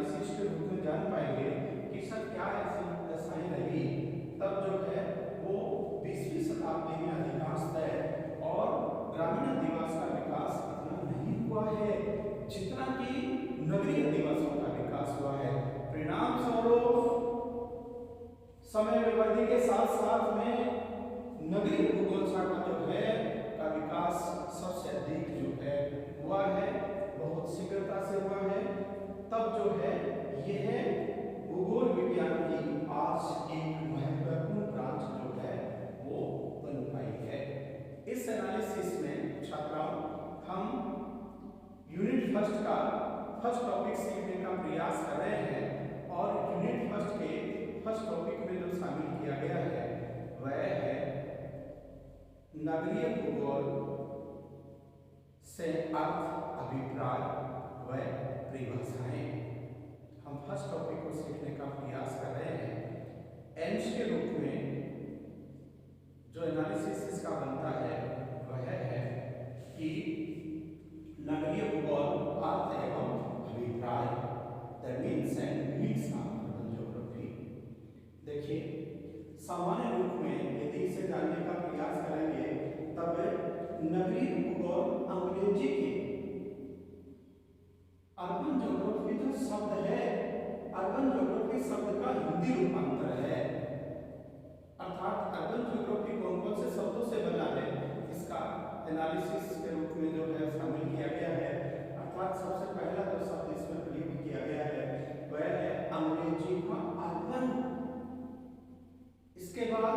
Analysis के रूप में जान पाएंगे कि सर क्या ऐसी दशाएं रही तब जो है वो 20वीं शताब्दी में अधिकांशतः और ग्रामीण अधिवास का विकास इतना नहीं हुआ है जितना कि नगरीय अधिवासों का विकास हुआ है। परिणाम स्वरूप समय में वृद्धि के साथ साथ में नगरीय भूगोल शाखा जो है का विकास सबसे अधिक जो है हुआ है, बहुत शीघ्रता से हुआ है। तब जो है यह भूगोल विज्ञान की आज एक महत्वपूर्ण ब्रांच जो है वो बन पाई है। इस एनालिसिस में छात्रों हम यूनिट फर्स्ट का फर्स्ट टॉपिक सीखने का प्रयास कर रहे हैं और यूनिट फर्स्ट के फर्स्ट टॉपिक में जो शामिल किया गया है वह है नगरीय भूगोल से अर्थ, अभिप्राय व परिभाषाएं। हम फर्स्ट टॉपिक को सीखने का प्रयास कर रहे हैं। एम्स के रूप में जो एनालिसिस इसका बनता है वह है कि नगरीय भूगोल अर्थ एवं अभिप्राय, that means and means of urban geography. देखिए सामान्य रूप में यदि इसे जानने का प्रयास करेंगे तब नगरीय भूगोल अंग्रेजी के अर्बन ज्योग्राफी जो शब्द है, अर्बन ज्योग्राफी शब्द का हिंदी रूपांतर है। अर्थात अर्बन ज्योग्राफी कौन कौन से शब्दों से बना है इसका एनालिसिस के रूप में जो है शामिल किया गया है। अर्थात सबसे पहला जो शब्द इसमें प्रयोग किया गया है वह है अंग्रेजी का अर्बन। इसके बाद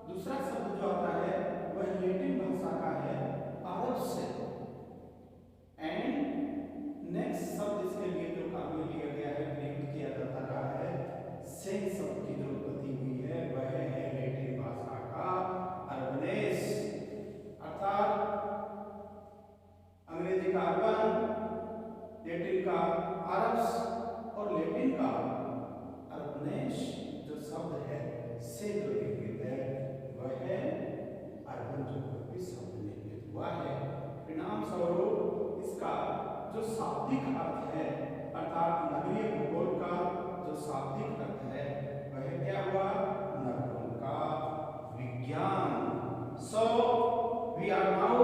दूसरा शब्द जो आता है वह लैटिन भाषा का है अरब से। एंड नेक्स्ट शब्द इसके लिए जो काम में लिया गया है, प्रयुक्त किया जाता रहा है, सेन शब्द की जो उत्पत्ति हुई है वह है लैटिन भाषा का अर्बनेस। अर्थात अंग्रेजी का अर्बन, लैटिन का अरब्स और लैटिन का अर्बनेस जो शब्द है से जो निर्मित है वह है अर्बन ज्योग्राफी शब्द निर्मित हुआ है। परिणाम स्वरूप इसका जो शाब्दिक अर्थ है अर्थात नगरीय भूगोल का जो शाब्दिक अर्थ है वह क्या हुआ, नगरों का विज्ञान। So we are now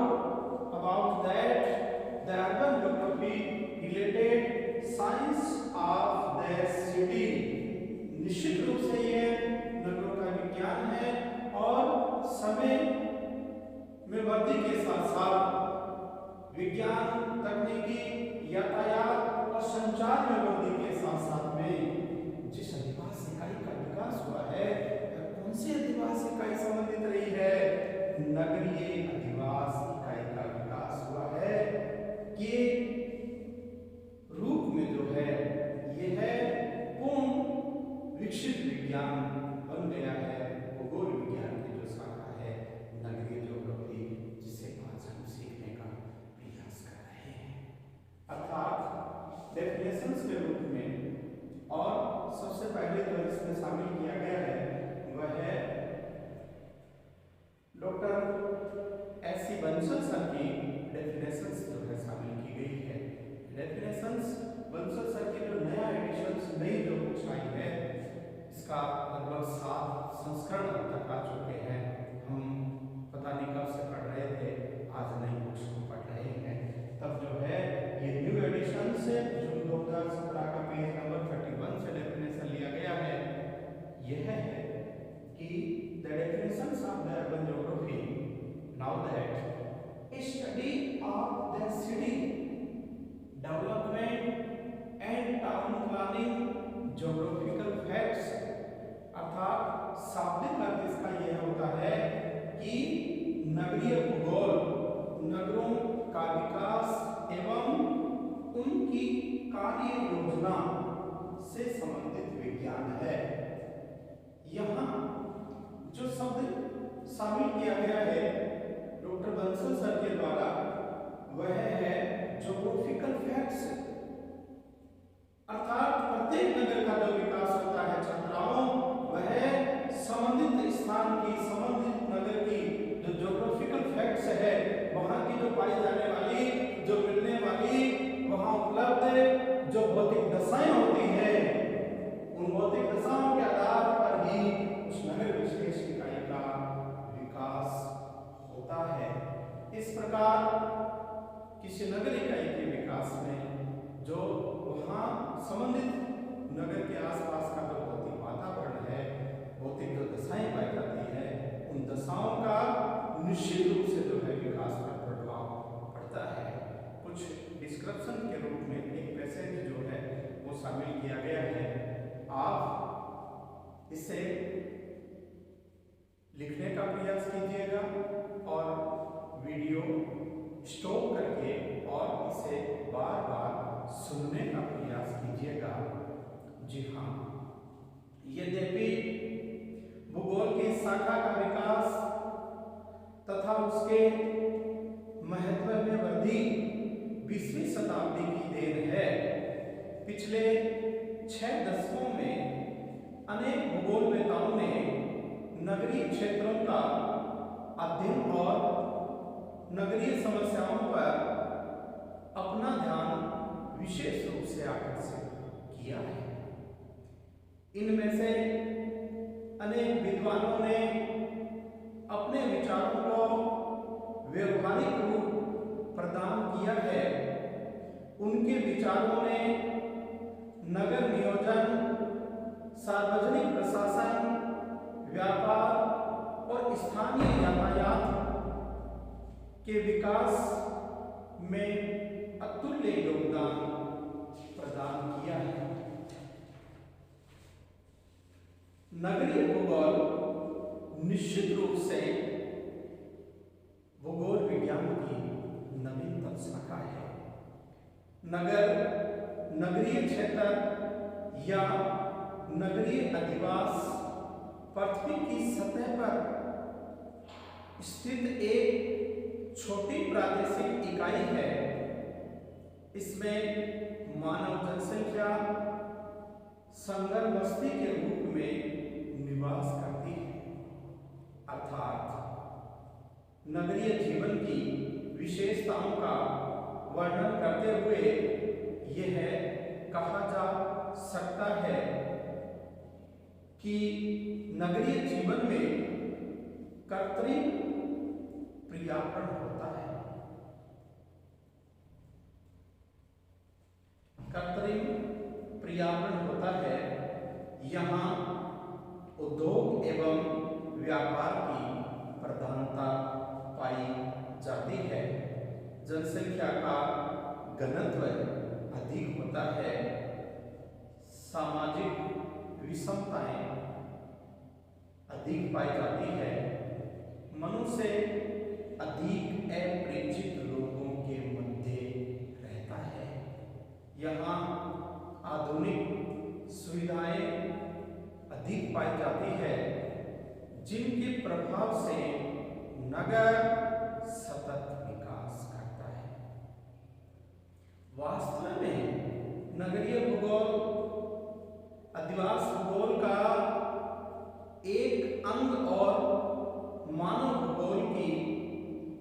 about that the urban geography related science of the city. निश्चित रूप से यह नगरों का विज्ञान है और समय में वृद्धि के साथ साथ विज्ञान, तकनीकी, यातायात और संचार में वृद्धि के साथ साथ में जिस अधिवास इकाई का विकास हुआ है कौन सी अधिवास इकाई संबंधित रही है, नगरीय अधिवास इकाई का विकास हुआ है। ये रूप में जो है यह है पूर्ण विकसित विज्ञान बन गया है। भूगोल विज्ञान की जो शाखा है नगरीय ज्योग्राफी, जिसे आज हम सीखने का प्रयास कर रहे हैं। अर्थात डेफिनेशंस के रूप में और सबसे पहले जो इसमें शामिल किया गया है वह है डॉक्टर एस.सी. बंसल सर की डेफिनेशंस जो है शामिल की गई है। डेफिनेशंस बंसल सर की जो नया एडिशंस नई जो बुक्स आई है इसका लगभग 7 संस्करण अब तक आ चुके हैं। हम पता नहीं कब से पढ़ रहे थे, आज नई बुक्स को पढ़ रहे हैं। तब जो है ये न्यू एडिशन से जून 2017 का पेज नंबर 31 से डेफिनेशन लिया गया है। यह है कि the definitions of the urban geography now that A study of the city development and town planning geographical facts. अर्थात शाब्दिक अर्थ इसका यह होता है कि नगरीय भूगोल नगरों का विकास एवं उनकी कार्य योजना से संबंधित विज्ञान है। यहाँ जो शब्द शामिल किया गया है डॉक्टर बंसल सर के द्वारा वह है ज्योग्राफिकल फैक्ट्स। अर्थात प्रत्येक नगर का जो विकास होता है छात्राओं वह संबंधित स्थान की, संबंधित नगर की जो ज्योग्राफिकल फैक्ट्स है, वहां की जो पाई जाने वाली, जो मिलने वाली, वहां उपलब्ध जो भौतिक दशाएं होती है, उन भौतिक दशाओं के आधार पर ही उस नगर विशेष इकाई का विकास होता है। इस प्रकार किसी नगर इकाई के विकास में जो वहाँ संबंधित नगर के आसपास का जो भौतिक वातावरण है, भौतिक जो दशाएं पाई जाती है, उन दशाओं का निश्चित रूप से जो है विकास पर प्रभाव पड़ता है। कुछ डिस्क्रिप्शन के रूप में एक पैसेज जो है वो शामिल किया गया है। आप इसे लिखने का प्रयास कीजिएगा और वीडियो स्टॉप करके और इसे बार बार सुनने का प्रयास कीजिएगा। जी हाँ, यद्यपि भूगोल की शाखा का विकास तथा उसके महत्व में वृद्धि 20वीं शताब्दी की देन है। पिछले 6 दशकों में अनेक भूगोलवेताओं ने नगरीय क्षेत्रों का अध्ययन और नगरीय समस्याओं पर अपना ध्यान विशेष रूप से आकर्षित किया है। इनमें से अनेक विद्वानों ने अपने विचारों को व्यवहारिक रूप प्रदान किया है। उनके विचारों ने नगर नियोजन, सार्वजनिक प्रशासन, व्यापार और स्थानीय यातायात के विकास में अतुल्य योगदान प्रदान किया है। नगरीय भूगोल निश्चित रूप से भूगोल विज्ञान की नवीनतम शाखा है। नगरीय क्षेत्र या नगरीय अधिवास पृथ्वी की सतह पर स्थित एक छोटी प्रादेशिक इकाई है। इसमें मानव जनसंख्या संकर बस्ती के रूप में निवास करती है, अर्थात नगरीय जीवन की विशेषताओं का वर्णन करते हुए यह कहा जा सकता है कि नगरीय जीवन में कृत्रिम पर्यावरण होता है। कृत्रिम पर्यावरण होता है। यहाँ उद्योग एवं व्यापार की प्रधानता पाई जाती है। जनसंख्या का घनत्व अधिक होता है। सामाजिक विषमताएं अधिक पाई जाती है। मनुष्य अधिक अपरिचित लोगों के मध्य रहता है। यहाँ आधुनिक सुविधाएं अधिक पाई जाती है, जिनके प्रभाव से नगर सतत विकास करता है। वास्तव में नगरीय भूगोल अधिवास भूगोल का एक अंग और मानव भूगोल की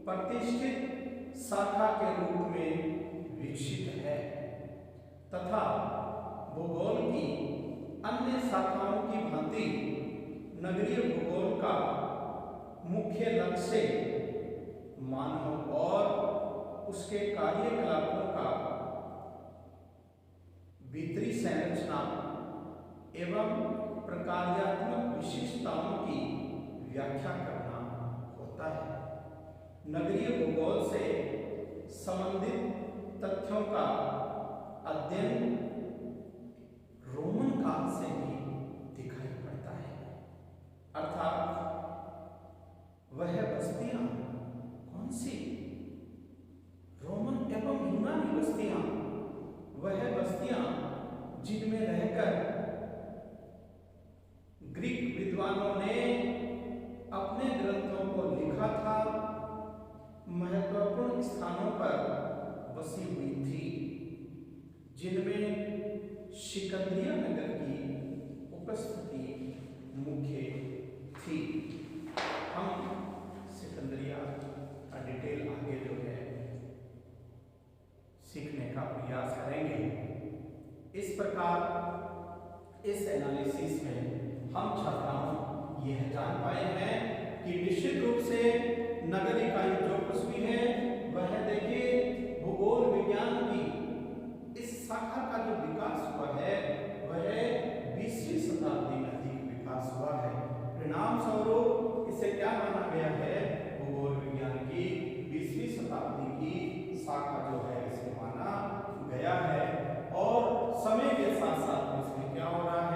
प्रतिष्ठित शाखा के रूप में विकसित है तथा भूगोल की अन्य शाखाओं की भांति नगरीय भूगोल का मुख्य लक्ष्य मानव और उसके कार्यकलापों का भीतरी संरचना एवं प्रकार्यात्मक विशिष्टताओं की व्याख्या करना होता है। नगरीय भूगोल से संबंधित तथ्यों का अध्ययन रोमन काल से भी दिखाई पड़ता है, अर्थात वह बस्तियां कौन सी? रोमन एवं यूनानी बस्तियां, वह बस्तियां जिनमें रहकर ग्रीक विद्वानों ने अपने ग्रंथों को लिखा था, महत्वपूर्ण स्थानों पर बसी हुई थी, जिनमें सिकंदरिया नगर की उपस्थिति मुख्य थी। हम सिकंदरिया का डिटेल आगे जो है सीखने का प्रयास करेंगे। यह जान पाए हैं कि निश्चित रूप से नगर इकाई जो कुछ भी है वह देखिए भूगोल विज्ञान की इस शाखा का जो विकास हुआ है वह 20वीं शताब्दी में अधिक विकास हुआ है। परिणाम स्वरूप इसे क्या माना गया है, भूगोल विज्ञान की 20वीं शताब्दी की शाखा जो है इसे माना गया है। और समय के साथ साथ इसमें क्या हो रहा